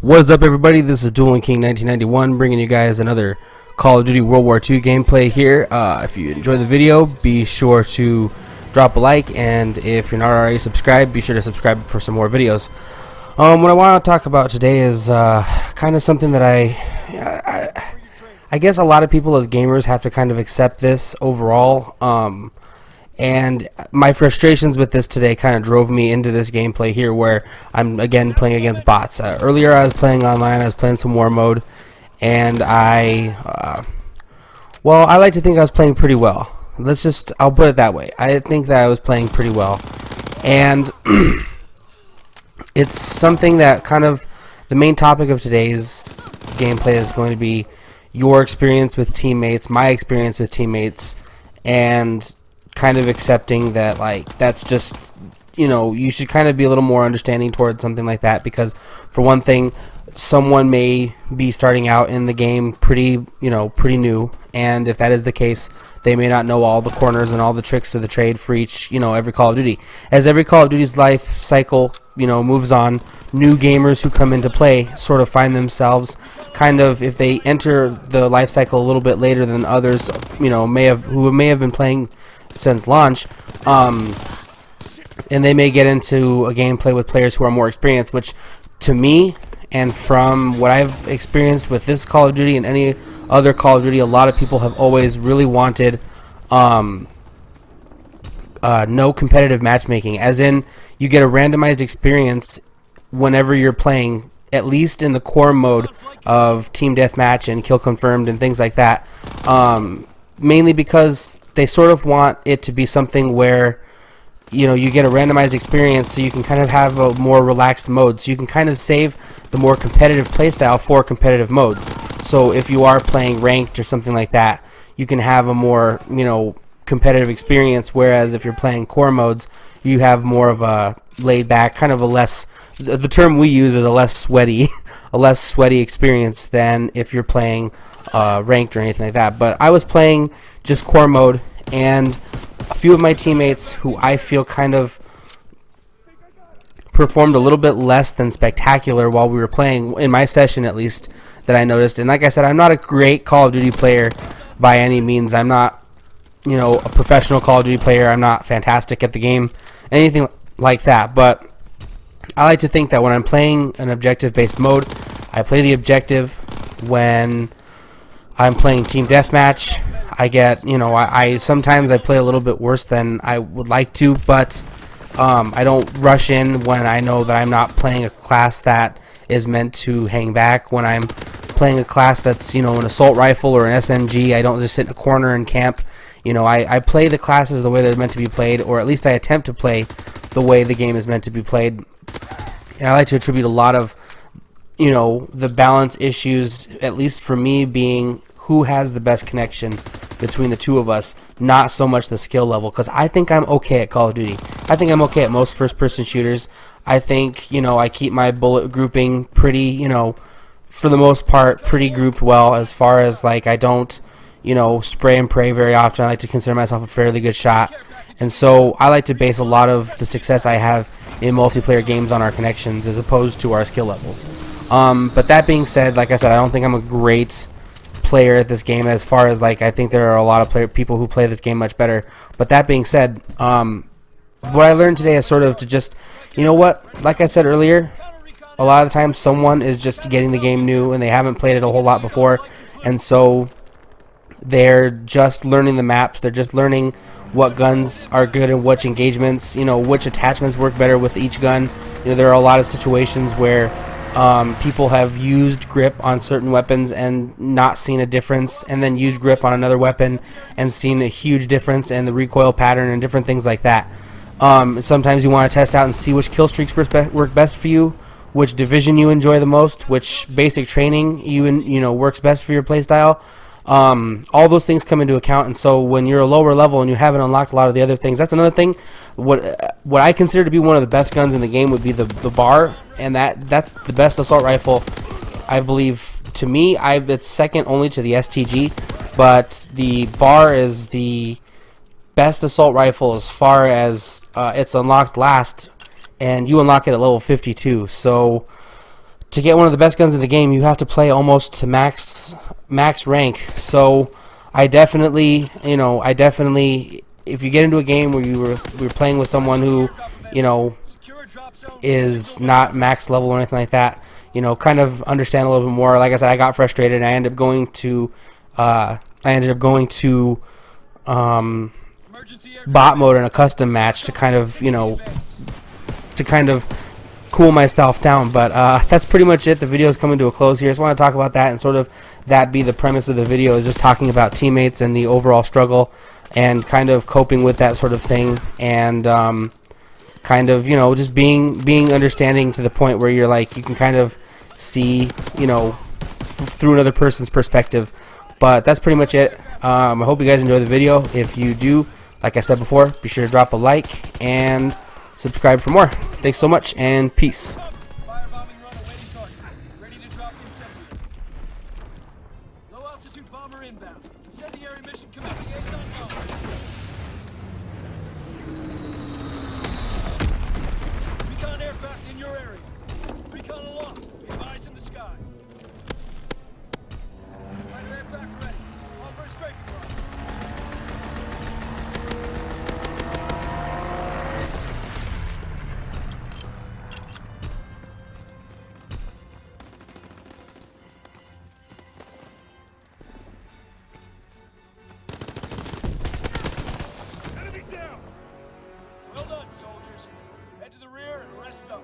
What is up, everybody? This is Dueling King 1991, bringing you guys another Call of Duty World War II gameplay here. If you enjoyed the video, be sure to drop a like, and if you're not already subscribed, be sure to subscribe for some more videos. What I want to talk about today is kind of something that I guess a lot of people as gamers have to kind of accept this overall. And my frustrations with this today kind of drove me into this gameplay here where I'm again playing against bots. Earlier I was playing online, I was playing some war mode, and well, I like to think I was playing pretty well. I'll put it that way. I think that I was playing pretty well. And it's something that kind of, the main topic of today's gameplay is going to be your experience with teammates, my experience with teammates, and kind of accepting that, like, that's just, you know, you should kind of be a little more understanding towards something like that, because for one thing, someone may be starting out in the game pretty new, and if that is the case, they may not know all the corners and all the tricks of the trade for each, every Call of Duty. As every Call of Duty's life cycle, moves on, new gamers who come into play sort of find themselves kind of, if they enter the life cycle a little bit later than others, who may have been playing since launch, and they may get into a gameplay with players who are more experienced, which to me, and from what I've experienced with this Call of Duty and any other Call of Duty, a lot of people have always really wanted no competitive matchmaking, as in you get a randomized experience whenever you're playing, at least in the core mode of team deathmatch and kill confirmed and things like that, mainly because they sort of want it to be something where you get a randomized experience, so you can kind of have a more relaxed mode, so you can kind of save the more competitive playstyle for competitive modes. So if you are playing ranked or something like that, you can have a more competitive experience, whereas if you're playing core modes, you have more of a laid back, kind of a less, the term we use is a less sweaty experience than if you're playing ranked or anything like that. But I was playing just core mode, and a few of my teammates who I feel kind of performed a little bit less than spectacular while we were playing, in my session at least, that I noticed. And like I said, I'm not a great Call of Duty player by any means. I'm not, a professional Call of Duty player. I'm not fantastic at the game, anything like that. But I like to think that when I'm playing an objective-based mode, I play the objective. When I'm playing team deathmatch, I get, I sometimes I play a little bit worse than I would like to, but I don't rush in when I know that I'm not playing a class that is meant to hang back. When I'm playing a class that's, an assault rifle or an SMG, I don't just sit in a corner and camp. I play the classes the way they're meant to be played, or at least I attempt to play the way the game is meant to be played. And I like to attribute a lot of, the balance issues, at least for me, being who has the best connection between the two of us, not so much the skill level, because I think I'm okay at Call of Duty. I think I'm okay at most first-person shooters. I think, I keep my bullet grouping pretty, for the most part, pretty grouped well, as far as, like, I don't, spray and pray very often. I like to consider myself a fairly good shot. And so I like to base a lot of the success I have in multiplayer games on our connections as opposed to our skill levels. But that being said, like I said, I don't think I'm a great player at this game, as far as, like, I think there are a lot of people who play this game much better. But that being said, what I learned today is sort of to just, like I said earlier, a lot of the time someone is just getting the game new and they haven't played it a whole lot before, and so they're just learning the maps, they're just learning what guns are good and which engagements, which attachments work better with each gun. There are a lot of situations where people have used grip on certain weapons and not seen a difference, and then used grip on another weapon and seen a huge difference in the recoil pattern and different things like that. Sometimes you want to test out and see which kill streaks work best for you, which division you enjoy the most, which basic training works best for your playstyle. All those things come into account, and so when you're a lower level and you haven't unlocked a lot of the other things, that's another thing. What I consider to be one of the best guns in the game would be the bar, and that's the best assault rifle, I believe. To me, it's second only to the STG, but the bar is the best assault rifle as far as it's unlocked last, and you unlock it at level 52. So to get one of the best guns in the game, you have to play almost to max rank. So I definitely, if you get into a game where you're playing with someone who, is not max level or anything like that, kind of understand a little bit more. Like I said, I got frustrated, and I ended up going to bot mode in a custom match to kind of, cool myself down. But that's pretty much it. The video is coming to a close here. I just want to talk about that, and sort of that be the premise of the video, is just talking about teammates and the overall struggle and kind of coping with that sort of thing, and kind of, just being understanding to the point where you're like, you can kind of see, through another person's perspective. But that's pretty much it. I hope you guys enjoy the video. If you do, like I said before, be sure to drop a like and subscribe for more. Thanks so much, and peace. Firebombing run awaiting target. Ready to drop incendiary. Low altitude bomber inbound. Incendiary mission commencing. Liaison bomber. Recon aircraft in your area. Recon aloft. Be advised in the sky. Fighter aircraft ready. On for a strafing run. Enemy down! Well done, soldiers. Head to the rear and rest up.